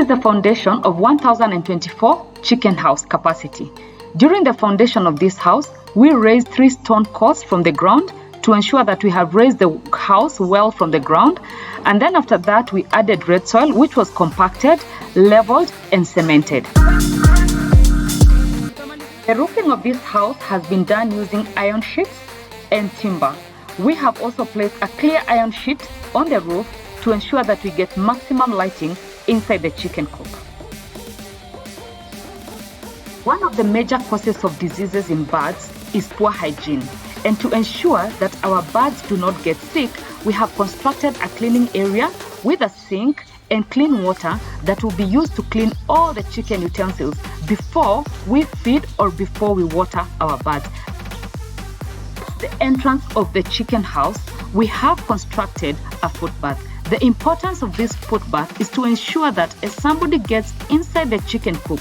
is the foundation of 1024 chicken house capacity. During the foundation of this house, we raised 3 stone courts from the ground to ensure that we have raised the house well from the ground. And then after that, we added red soil, which was compacted, leveled, and cemented. The roofing of this house has been done using iron sheets and timber. We have also placed a clear iron sheet on the roof to ensure that we get maximum lighting inside the chicken coop. One of the major causes of diseases in birds is poor hygiene. And to ensure that our birds do not get sick, we have constructed a cleaning area with a sink and clean water that will be used to clean all the chicken utensils before we feed or before we water our birds. The entrance of the chicken house, we have constructed a footbath. The importance of this footbath is to ensure that as somebody gets inside the chicken coop,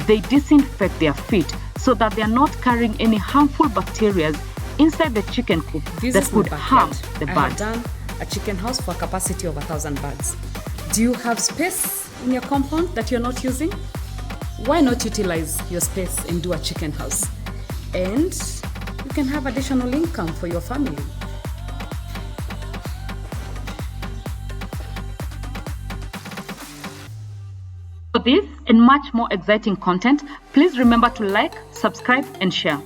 they disinfect their feet so that they are not carrying any harmful bacteria inside the chicken coop that could harm the bird. I have done a chicken house for a capacity of 1,000 birds. Do you have space in your compound that you're not using? Why not utilize your space and do a chicken house? And you can have additional income for your family. For this and much more exciting content, please remember to like, subscribe, and share.